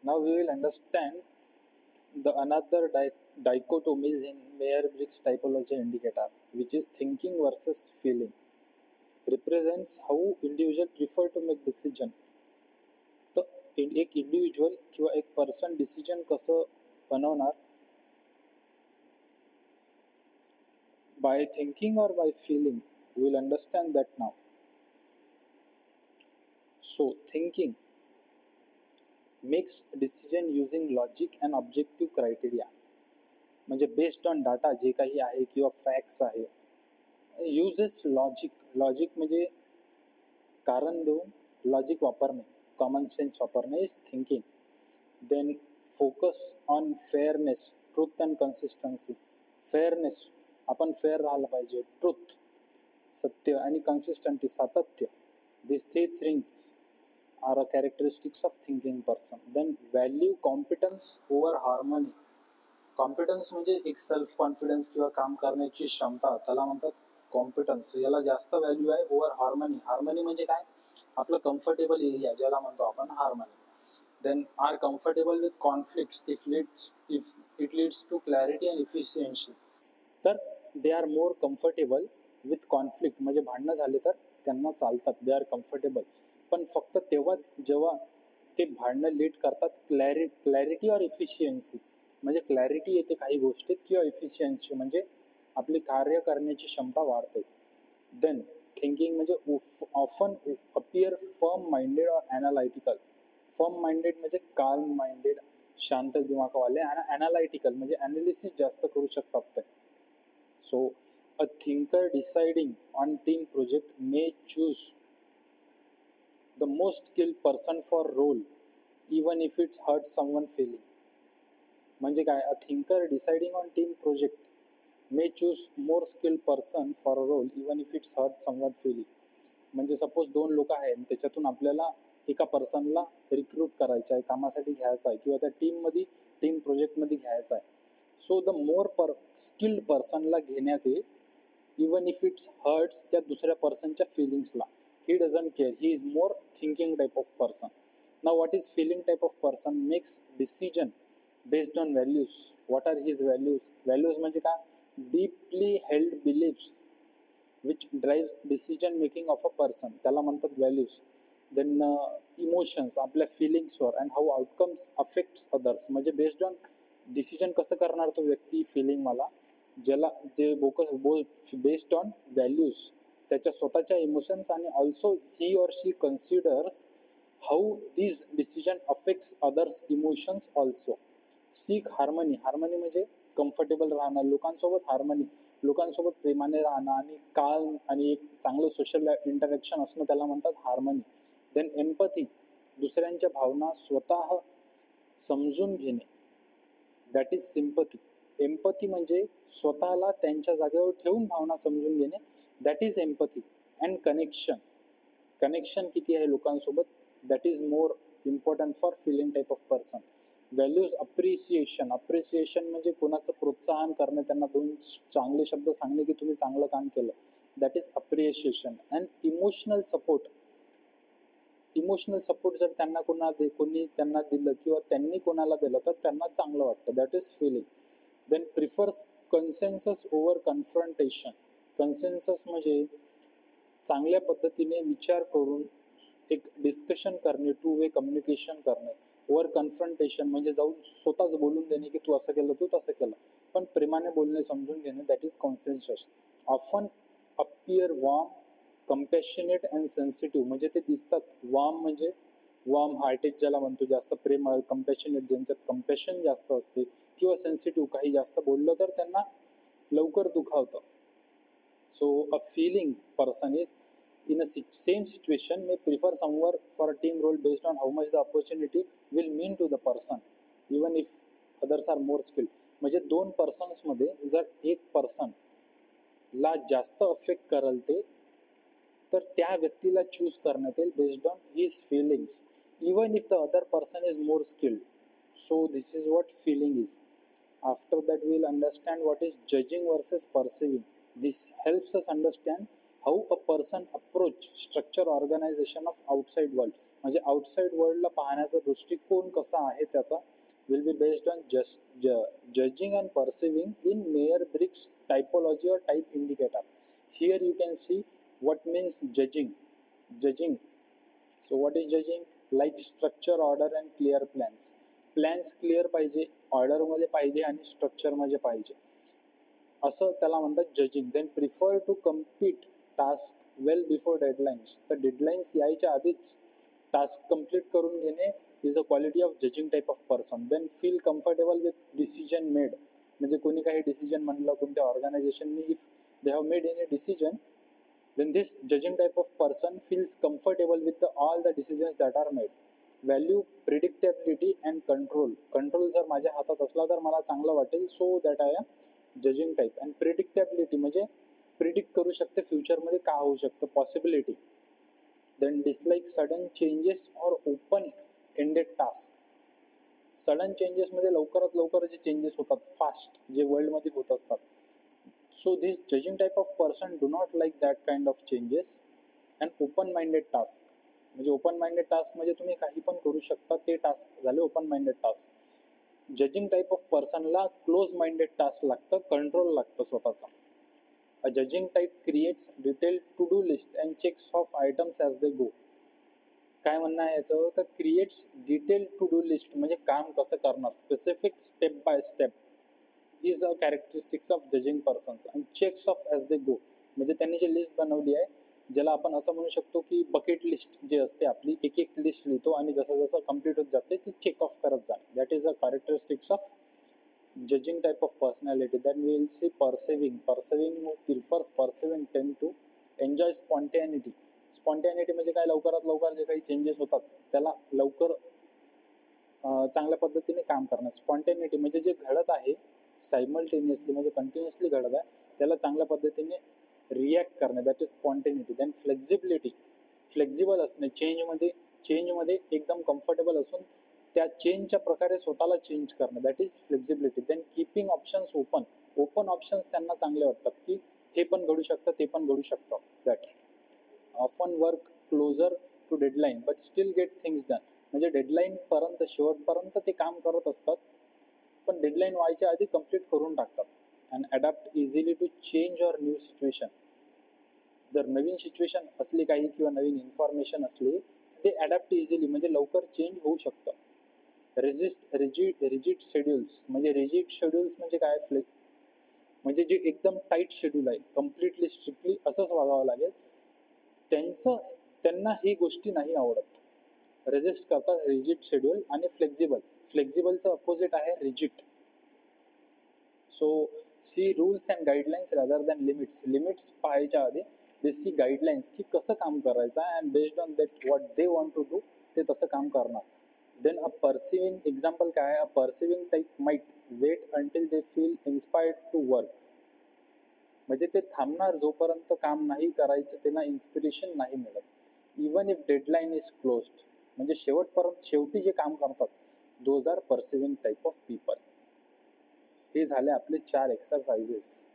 Now we will understand the another dichotomies in Meyer-Briggs typology indicator, which is thinking versus feeling. Represents how individual prefer to make decision. तर एक individual किंवा एक person decision कसं बनवणार, by thinking or by feeling? We will understand that now. So thinking makes decision using logic and objective criteria, म्हणजे based on data जे काही आहे किंवा फॅक्ट्स आहे, युजेस लॉजिक म्हणजे कारण देऊन लॉजिक वापरणे, कॉमन सेन्स वापरणे is thinking. Then focus on fairness, truth and consistency. Fairness, आपण फेअर राहायला पाहिजे. ट्रूथ, सत्य, आणि कन्सिस्टन्सी, सातत्य. This three things are a characteristics of thinking person. Then value competence over harmony. Competence म्हणजे एक सेल्फ कॉन्फिडन्स किंवा काम करण्याची क्षमता, त्याला म्हणतात कॉम्पिटन्स. याला जास्त व्हॅल्यू आहे ओव्हर हार्मनी. हार्मनी म्हणजे काय, आपलं कम्फर्टेबल एरिया ज्याला म्हणतो आपण harmony. Then are comfortable with conflicts if it leads to clarity and efficiency. तर they are more comfortable with conflict, म्हणजे भांडणं झाले तर त्यांना चालतात, दे आर कम्फर्टेबल. पण फक्त तेव्हाच जेव्हा ते भांडणं लीड करतात क्लॅरिटी और इफिशियन्सी, म्हणजे क्लॅरिटी येते काही गोष्टीत, किंवा इफिशियन्सी म्हणजे आपली कार्य करण्याची क्षमता वाढते. देन थिंकिंग म्हणजे ऑफन अपियर फर्म माइंडेड और ॲनालायटिकल. फर्म माइंडेड म्हणजे काल्म माइंडेड, शांत दिमागवाले, आणि ॲनालायटिकल म्हणजे ॲनालिसिस जास्त करू शकतात ते. So a thinker deciding on team project may choose the most skilled person for role even if it's hurt someone feeling. म्हणजे काय, a thinker deciding on team project may choose more skilled person for a role even if it's hurt someone feeling. म्हणजे suppose 2 लोक आहेत, त्याच्यातून आपल्याला एका पर्सनला recruit करायचं आहे, कामासाठी घ्यायचं आहे, किंवा त्या टीम प्रोजेक्टमध्ये घ्यायचं आहे. सो द मोर स्किल्ड पर्सनला घेण्यात येईल इवन इफ इट्स हर्ट्स त्या दुसऱ्या पर्सनच्या फिलिंग्सला. He doesn't care, he is more thinking type of person. Now what is feeling type of person? Makes decision based on values. What are his values? Values म्हणजे काय, deeply held beliefs which drives decision making of a person, त्याला म्हणतात values. Then emotions, आपल्या फिलिंग्सवर, and how outcomes affects others, म्हणजे based on decision कसं करणार तो व्यक्ती फिलिंग मला, ज्याला जे बेस्ड ऑन व्हॅल्यूज, त्याच्या स्वतःच्या इमोशन्स, आणि also he or she considers how this decision affects others emotions also. Sick harmony. Harmony म्हणजे कम्फर्टेबल राहणं, लोकांसोबत हार्मनी, लोकांसोबत प्रेमाने राहणं, आणि काल्म आणि एक चांगलं सोशल इंटरॅक्शन असणं, त्याला म्हणतात हार्मनी. देन एम्पथी, दुसऱ्यांच्या भावना स्वतः समजून घेणे, दॅट इज सिम्पथी. एम्पथी म्हणजे स्वतःला त्यांच्या जागेवर ठेवून भावना समजून घेणे, that is empathy. And connection किती आहे लोकांसोबत, that is more important for feeling type of person. Values appreciation म्हणजे कोणाचं प्रोत्साहन करणे, त्यांना 2 चांगले शब्द सांगणे की तुम्ही चांगलं काम केलं, that is appreciation. And emotional support जर त्यांना कोणी त्यांना दिलं किंवा त्यांनी कोणाला दिलं तर त्यांना चांगलं वाटतं, that is feeling. Then prefers consensus over confrontation. Consensus म्हणजे चांगल्या पद्धतीने विचार करून एक डिस्कशन करणे, 2 वे कम्युनिकेशन करणे. ओव्हर कन्फ्रंटेशन म्हणजे जाऊन स्वतःच बोलून देणे की तू असं केलं, तू तसं केलं, पण प्रेमाने बोलणे, समजून घेणे, that is consensus. Often appear warm, compassionate and sensitive, म्हणजे ते दिसतात. वॉर्म म्हणजे वॉर्म हार्टेड ज्याला म्हणतो, जास्त प्रेम. कम्पॅशनेट ज्यांच्यात कम्पॅशन जास्त असते, किंवा सेन्सिटिव्ह, काही जास्त बोललं तर त्यांना लवकर दुखावतं. So a feeling person is in a same situation may prefer somewhere for a team role based on how much the opportunity will mean to the person even if others are more skilled. म्हणजे 2 पर्सन्समध्ये जर एक पर्सनला जास्त affect करेल ते, तर त्या व्यक्तीला choose करण्यात येईल based on his feelings even if the other person is more skilled. So this is what feeling is. After that we will understand what is judging versus perceiving. This helps us understand how a person approach structure organisation of outside world, म्हणजे outside वर्ल्डला पाहण्याचा दृष्टिकोन कसा आहे त्याचा will be based on judging and perceiving in Myers-Briggs typology or type indicator. Here you can see what means judging. So what is judging? Like structure, order and clear plans clear पाहिजे, order मध्ये पाहिजे आणि structure मध्ये पाहिजे, असं त्याला म्हणतात judging. Then prefer to complete task well before deadlines, तर डेडलाईन्स यायच्या आधीच टास्क कम्प्लीट करून घेणे is a quality of judging type of person. Then feel comfortable with decision made, म्हणजे कोणी काही डिसिजन म्हणलं कोणत्या ऑर्गनायझेशननी, if they have made any decision, then this judging type of person feels comfortable with all the decisions that are made. Value predictability and control जर माझ्या हातात असला तर मला चांगलं वाटेल, so that I am judging type. And predictability म्हणजे predict करू शकते फ्युचरमध्ये काय होऊ शकतं, possibility. Then dislike sudden changes or open ended task, sudden चेंजेसमध्ये लवकरात लवकर जे चेंजेस होतात फास्ट जे वर्ल्डमध्ये होत असतात. So this judging type of person do not like that kind of changes. And open-minded task, म्हणजे ओपन माइंडेड टास्क म्हणजे तुम्ही काही पण करू शकता, ते टास्क झाले open minded task. Judging type of पर्सनला क्लोज माइंडेड टास्क लागतं, कंट्रोल लागतं स्वतःचा. A judging type creates detail to do list and checks off items as they go. काय म्हणणं आहे याचं, का creates detail to do list म्हणजे काम कसं करणार, specific step by step is a characteristics of judging persons. And checks of as they गो म्हणजे त्यांनी जी लिस्ट बनवली आहे, ज्याला आपण असं म्हणू शकतो की बकेट लिस्ट जे असते आपली, एक एक लिस्ट लिहितो आणि जसं जसं कम्प्लीट होत जाते ती चेक ऑफ करत जाणे. That is a characteristics of judging type of personality. Then we will see perceiving prefers perceiving tend to enjoy spontaneity. Spontaneity म्हणजे काय, लवकरात लवकर जे काही चेंजेस होतात त्याला लवकर चांगल्या पद्धतीने काम करणं. स्पॉन्टॅनिटी म्हणजे जे घडत आहे सायमल्टेनियसली म्हणजे कंटिन्युअसली घडत आहे त्याला चांगल्या पद्धतीने रिॲक्ट करणे, that is spontaneity. Then flexibility, flexible असणे, चेंजमध्ये एकदम कम्फर्टेबल असून त्या चेंजच्या प्रकारे स्वतःला चेंज करणं, that is flexibility. Then keeping options open options त्यांना चांगले वाटतात की हे पण घडू शकतं ते पण घडू शकतं. That often work closer to deadline but still get things done, म्हणजे डेडलाईनपर्यंत शेवटपर्यंत ते काम करत असतात पण डेडलाईन व्हायच्या आधी कंप्लीट करून टाकतात. And adapt easily to change or new situation, जर नवीन सिच्युएशन असली काही किंवा नवीन इन्फॉर्मेशन असली ते अडॅप्ट इझिली म्हणजे लवकर चेंज होऊ शकतं. रेजिस्ट रिजिड शेड्यूल्स, म्हणजे रिजिड शेड्यूल्स म्हणजे काय, म्हणजे जे एकदम टाईट शेड्यूल आहे, कम्प्लिटली स्ट्रिक्टली असंच वागावं लागेल, त्यांना ही गोष्टी नाही आवडत. रेजिस्ट करतात रिजिड शेड्यूल. आणि फ्लेक्झिबलचं अपोजिट आहे rigid. So see rules and guidelines rather than limits पाहायच्या आधी दे सी गाईडलाईन्स की कसं काम करायचं आहे, and based on that what they want to do ते तसं काम करणार. देन अ परसिविंग एक्झाम्पल काय आहे, a perceiving type might wait until they feel inspired to work, म्हणजे ते थांबणार जोपर्यंत काम नाही करायचं त्यांना इन्स्पिरेशन नाही मिळत. Even if deadline is closed, म्हणजे शेवटी जे काम करतात, those are perceiving type of people. हे झाले आपले 4 एक्सरसाइजेस.